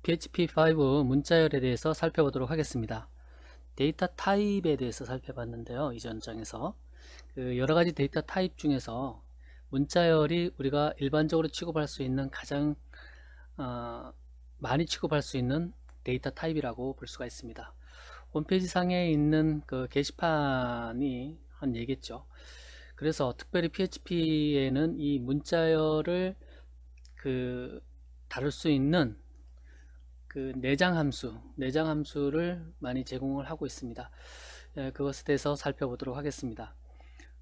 PHP5 문자열에 대해서 살펴보도록 하겠습니다. 데이터 타입에 대해서 살펴봤는데요. 이전 장에서 여러가지 데이터 타입 중에서 문자열이 우리가 일반적으로 취급할 수 있는 가장 많이 취급할 수 있는 데이터 타입이라고 볼 수가 있습니다. 홈페이지 상에 있는 그 게시판이 한 얘기겠죠. 그래서 특별히 PHP에는 이 문자열을 다룰 수 있는 내장 함수를 많이 제공을 하고 있습니다. 그것에 대해서 살펴보도록 하겠습니다.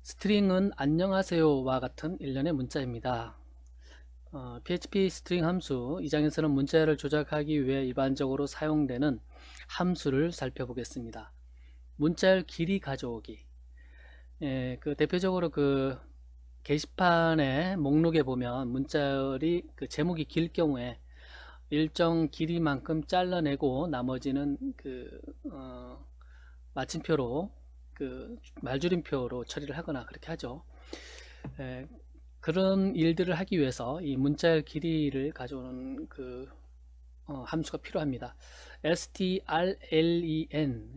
스트링은 안녕하세요와 같은 일련의 문자입니다. PHP 스트링 함수 2장에서는 문자열을 조작하기 위해 일반적으로 사용되는 함수를 살펴보겠습니다. 문자열 길이 가져오기. 대표적으로 게시판의 목록에 보면 문자열이 제목이 길 경우에 일정 길이만큼 잘라내고 나머지는 마침표로 말줄임표로 처리를 하거나 그렇게 하죠. 그런 일들을 하기 위해서 이 문자열 길이를 가져오는 함수가 필요합니다. strlen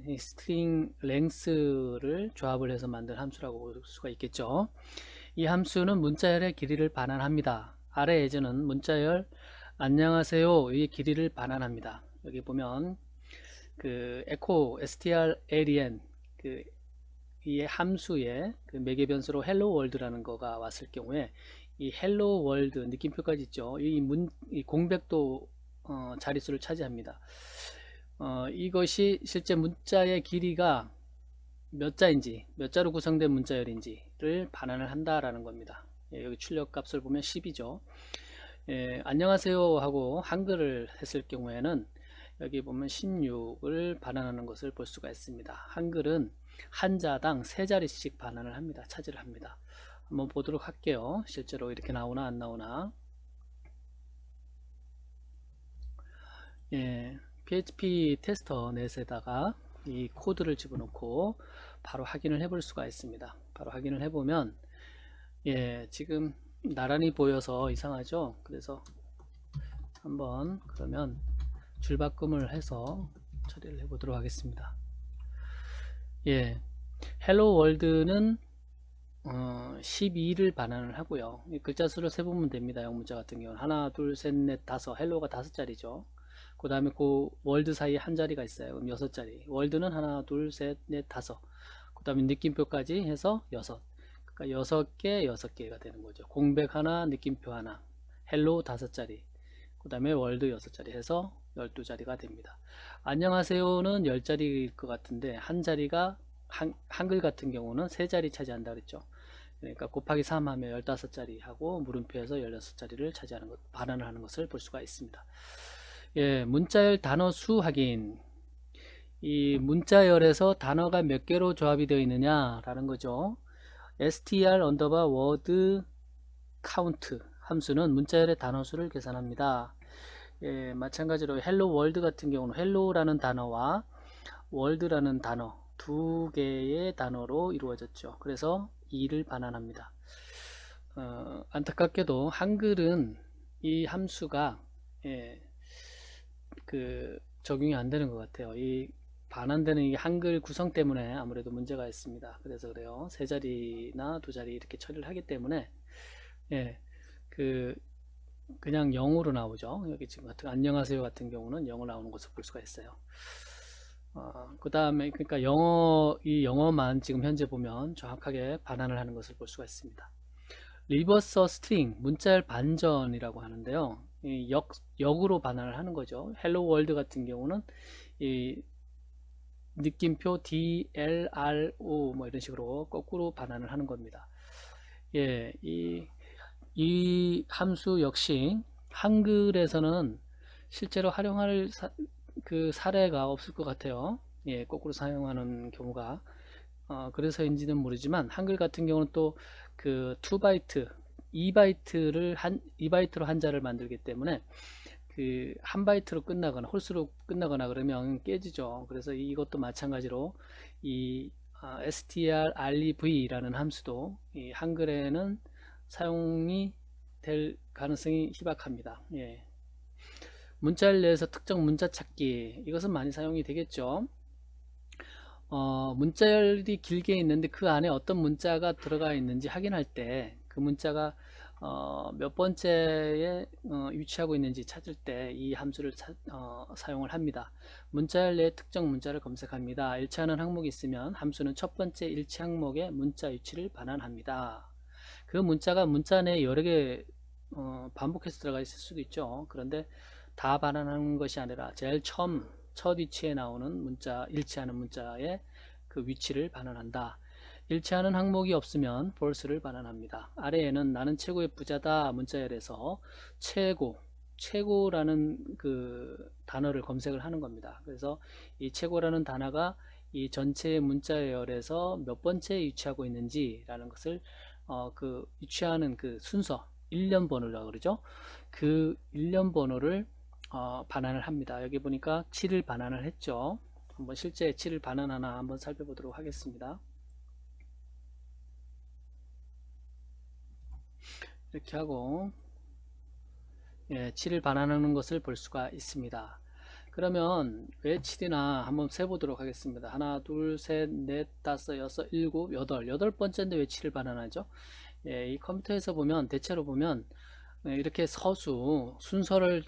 string length를 조합을 해서 만든 함수라고 볼 수가 있겠죠. 이 함수는 문자열의 길이를 반환합니다. 아래 예제는 문자열 안녕하세요의 길이를 반환합니다. 여기 보면 echo strlen 이 함수에 매개 변수로 hello world라는 거가 왔을 경우에 이 hello world 느낌표까지 있죠. 이 공백도 자릿수를 차지합니다. 이것이 실제 문자의 길이가 몇 자인지, 몇 자로 구성된 문자열인지를 반환을 한다라는 겁니다. 여기 출력 값을 보면 10이죠. 안녕하세요 하고 한글을 했을 경우에는 여기 보면 16을 반환하는 것을 볼 수가 있습니다. 한글은 한자당 3자리씩 반환을 합니다. 차지를 합니다. 한번 보도록 할게요. 실제로 이렇게 나오나 안 나오나. PHP 테스터 넷에다가 이 코드를 집어넣고 바로 확인을 해볼 수가 있습니다. 바로 확인을 해보면 지금 나란히 보여서 이상하죠. 그래서 한번 그러면 줄바꿈을 해서 처리를 해보도록 하겠습니다. 헬로 월드는 12를 반환을 하고요. 글자 수를 세보면 됩니다. 영문자 같은 경우는 하나, 둘, 셋, 넷, 다섯. 헬로가 5자리죠. 그 다음에 월드 사이에 한 자리가 있어요. 그럼 6자리. 월드는 하나, 둘, 셋, 넷, 다섯. 그 다음에 느낌표까지 해서 6. 그러니까 6개, 6개가 되는 거죠. 공백 하나, 느낌표 하나. 헬로 5자리. 그 다음에 월드 6자리 해서 12자리가 됩니다. 안녕하세요는 10자리일 것 같은데 한 자리가 한글 같은 경우는 3자리 차지한다 그랬죠. 그러니까 곱하기 3 하면 15자리 하고 물음표에서 16자리를 차지하는 것, 반환을 하는 것을 볼 수가 있습니다. 문자열 단어 수 확인. 이 문자열에서 단어가 몇 개로 조합이 되어 있느냐 라는 거죠. str underbar word count 함수는 문자열의 단어 수를 계산합니다. 마찬가지로 hello world 같은 경우는 hello라는 단어와 world라는 단어 두 개의 단어로 이루어졌죠. 그래서 2를 반환합니다. 안타깝게도 한글은 이 함수가 적용이 안 되는 것 같아요. 이 반환되는 이 한글 구성 때문에 아무래도 문제가 있습니다. 그래서 그래요. 3자리나 2자리 이렇게 처리를 하기 때문에 그냥 0으로 나오죠. 여기 지금 같은 안녕하세요 같은 경우는 0으로 나오는 것을 볼 수가 있어요. 그 다음에 그러니까 이 영어만 지금 현재 보면 정확하게 반환을 하는 것을 볼 수가 있습니다. 리버스 스트링 문자열 반전이라고 하는데요. 이 역으로 반환을 하는 거죠. 헬로 월드 같은 경우는 이 느낌표 DLRO 뭐 이런 식으로 거꾸로 반환을 하는 겁니다. 이 함수 역시 한글에서는 실제로 활용할 사례가 없을 것 같아요. 거꾸로 사용하는 경우가 그래서인지는 모르지만 한글 같은 경우는 또 2바이트 2바이트로 한자를 만들기 때문에 한 바이트로 끝나거나 홀수로 끝나거나 그러면 깨지죠. 그래서 이것도 마찬가지로 이 strrev라는 함수도 이 한글에는 사용이 될 가능성이 희박합니다. 문자열 내에서 특정 문자 찾기, 이것은 많이 사용이 되겠죠. 문자열이 길게 있는데 그 안에 어떤 문자가 들어가 있는지 확인할 때 그 문자가 몇 번째에 위치하고 있는지 찾을 때 이 함수를 사용을 합니다. 문자열 내에 특정 문자를 검색합니다. 일치하는 항목이 있으면 함수는 첫 번째 일치 항목의 문자 위치를 반환합니다. 그 문자가 문자 내에 여러 개 반복해서 들어가 있을 수도 있죠. 그런데 다 반환하는 것이 아니라 제일 처음 첫 위치에 나오는 문자, 일치하는 문자의 그 위치를 반환한다. 일치하는 항목이 없으면 false를 반환합니다. 아래에는 나는 최고의 부자다 문자열에서 최고라는 그 단어를 검색을 하는 겁니다. 그래서 이 최고라는 단어가 이 전체 문자열에서 몇 번째에 위치하고 있는지라는 것을 그 위치하는 그 순서, 일련 번호라고 그러죠. 그 일련 번호를 반환을 합니다. 여기 보니까 7을 반환을 했죠. 한번 실제 7을 반환하나 한번 살펴보도록 하겠습니다. 이렇게 하고 7을 반환하는 것을 볼 수가 있습니다. 그러면 왜 7이나 한번 세보도록 하겠습니다. 하나, 둘, 셋, 넷, 다섯, 여섯, 일곱, 여덟 번째인데 왜 7을 반환하죠? 이 컴퓨터에서 보면 대체로 보면 이렇게 순서를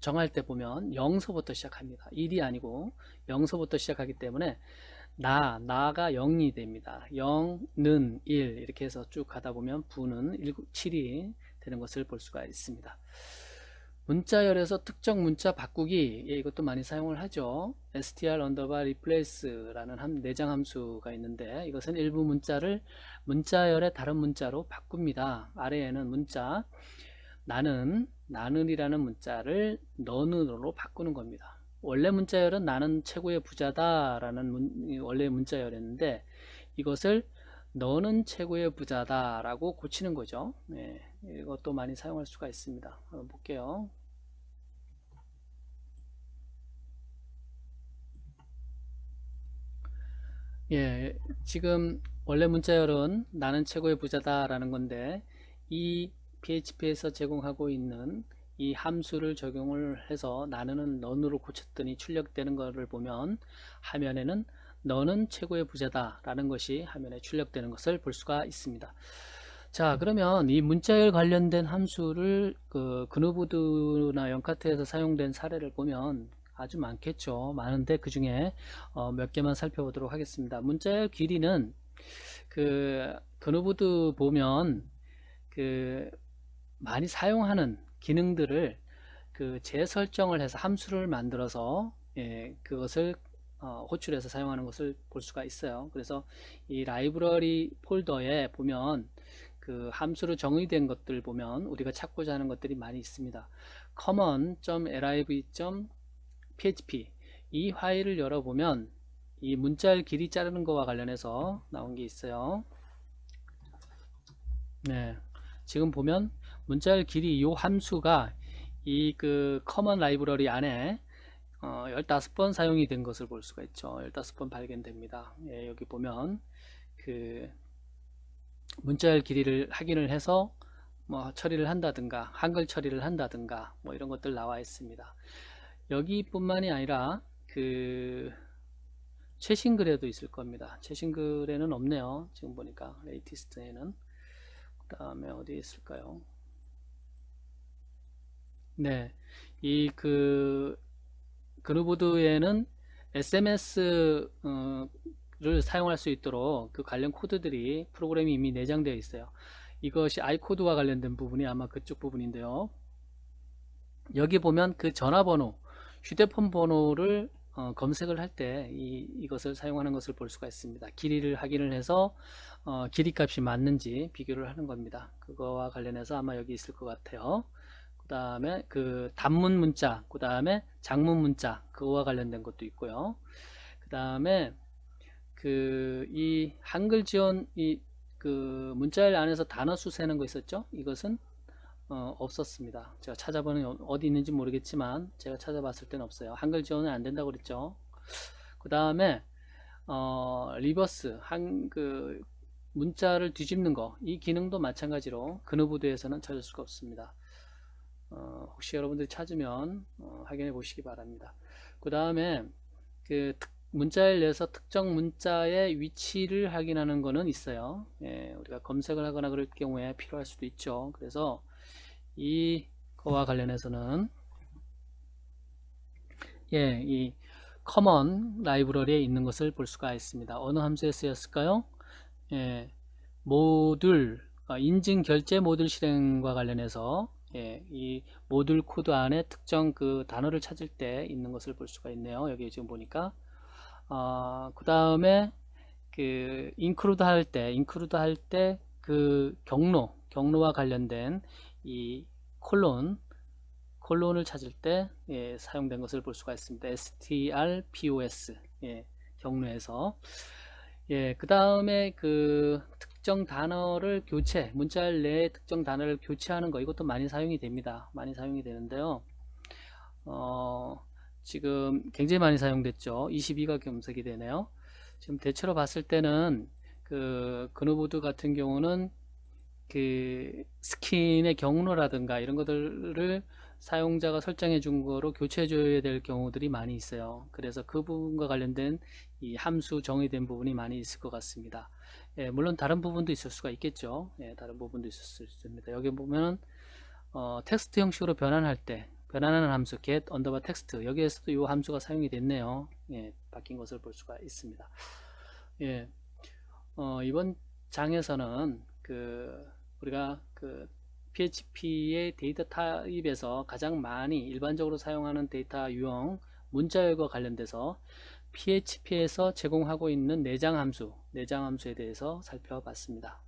정할 때 보면 0서부터 시작합니다. 1이 아니고 0서부터 시작하기 때문에 나가 0이 됩니다. 0는 1 이렇게 해서 쭉 가다 보면 부는 7이 되는 것을 볼 수가 있습니다. 문자열에서 특정 문자 바꾸기, 이것도 많이 사용을 하죠. str replace라는 내장 함수가 있는데 이것은 일부 문자를 문자열의 다른 문자로 바꿉니다. 아래에는 문자 나는이라는 문자를 너는으로 바꾸는 겁니다. 원래 문자열은 나는 최고의 부자다 라는 원래 문자열이었는데 이것을 너는 최고의 부자다 라고 고치는 거죠. 이것도 많이 사용할 수가 있습니다. 한번 볼게요. 지금 원래 문자열은 나는 최고의 부자다 라는 건데 이 PHP에서 제공하고 있는 이 함수를 적용을 해서 나는 넌으로 고쳤더니 출력되는 것을 보면 화면에는 너는 최고의 부자다 라는 것이 화면에 출력되는 것을 볼 수가 있습니다. 자, 그러면 이 문자열 관련된 함수를 그 그누보드나 연카트에서 사용된 사례를 보면 아주 많겠죠. 많은데 그 중에 몇 개만 살펴보도록 하겠습니다. 문자열 길이는 그 그누보드 보면 그 많이 사용하는 기능들을 그 재설정을 해서 함수를 만들어서 그것을 호출해서 사용하는 것을 볼 수가 있어요. 그래서 이 라이브러리 폴더에 보면 그 함수로 정의된 것들 보면 우리가 찾고자 하는 것들이 많이 있습니다. common.liv.php 이 파일을 열어보면 이 문자열 길이 자르는 것과 관련해서 나온 게 있어요. 지금 보면 문자열 길이 이 함수가 이 그 커먼 라이브러리 안에 15번 사용이 된 것을 볼 수가 있죠. 15번 발견됩니다. 여기 보면 그 문자열 길이를 확인을 해서 뭐 처리를 한다든가 한글 처리를 한다든가 뭐 이런 것들 나와 있습니다. 여기뿐만이 아니라 그 최신 글에도 있을 겁니다. 최신 글에는 없네요. 지금 보니까 레이티스트에는. 그 다음에 어디에 있을까요? 이 그누보드에는 SMS를 사용할 수 있도록 그 관련 코드들이 프로그램이 이미 내장되어 있어요. 이것이 iCode와 관련된 부분이 아마 그쪽 부분인데요. 여기 보면 그 전화번호, 휴대폰 번호를 검색을 할 때 이것을 사용하는 것을 볼 수가 있습니다. 길이를 확인을 해서 길이 값이 맞는지 비교를 하는 겁니다. 그거와 관련해서 아마 여기 있을 것 같아요. 그 다음에 그 단문 문자, 그 다음에 장문 문자, 그거와 관련된 것도 있고요. 그 다음에 그 이 한글 지원 그 문자열 안에서 단어 수 세는 거 있었죠? 이것은 없었습니다. 제가 찾아보는 어디 있는지 모르겠지만 제가 찾아봤을 때는 없어요. 한글 지원은 안 된다고 그랬죠. 그 다음에 리버스 그 문자를 뒤집는 거, 이 기능도 마찬가지로 그누보드에서는 찾을 수가 없습니다. 혹시 여러분들이 찾으면 확인해 보시기 바랍니다. 그 다음에 그 문자를 내서 특정 문자의 위치를 확인하는 거는 있어요. 예, 우리가 검색을 하거나 그럴 경우에 필요할 수도 있죠. 그래서 이거와 관련해서는 예, 이 커먼 라이브러리에 있는 것을 볼 수가 있습니다. 어느 함수에 쓰였을까요? 예, 모듈 인증 결제 모듈 실행과 관련해서 예, 이 모듈 코드 안에 특정 그 단어를 찾을 때 있는 것을 볼 수가 있네요. 여기 지금 보니까 그 다음에 그 인크루드 할 때 그 경로와 관련된 이 콜론을 찾을 때 예, 사용된 것을 볼 수가 있습니다. strpos 예, 경로에서 예, 그 다음에 그 특정 단어를 문자 내에 특정 단어를 교체하는 거 이것도 많이 사용이 됩니다. 많이 사용이 되는데요. 지금 굉장히 많이 사용됐죠. 22가 검색이 되네요. 지금 대체로 봤을 때는 그 그누보드 같은 경우는 그 스킨의 경로라든가 이런 것들을 사용자가 설정해 준 거로 교체해 줘야 될 경우들이 많이 있어요. 그래서 그 부분과 관련된 이 함수 정의된 부분이 많이 있을 것 같습니다. 예, 물론 다른 부분도 있을 수가 있겠죠. 예, 다른 부분도 있을 수 있습니다. 여기 보면 텍스트 형식으로 변환하는 함수 get underbar text 여기에서도 이 함수가 사용이 됐네요. 예, 바뀐 것을 볼 수가 있습니다. 예, 이번 장에서는 우리가 PHP의 데이터 타입에서 가장 많이 일반적으로 사용하는 데이터 유형 문자열과 관련돼서 PHP에서 제공하고 있는 내장 함수에 대해서 살펴봤습니다.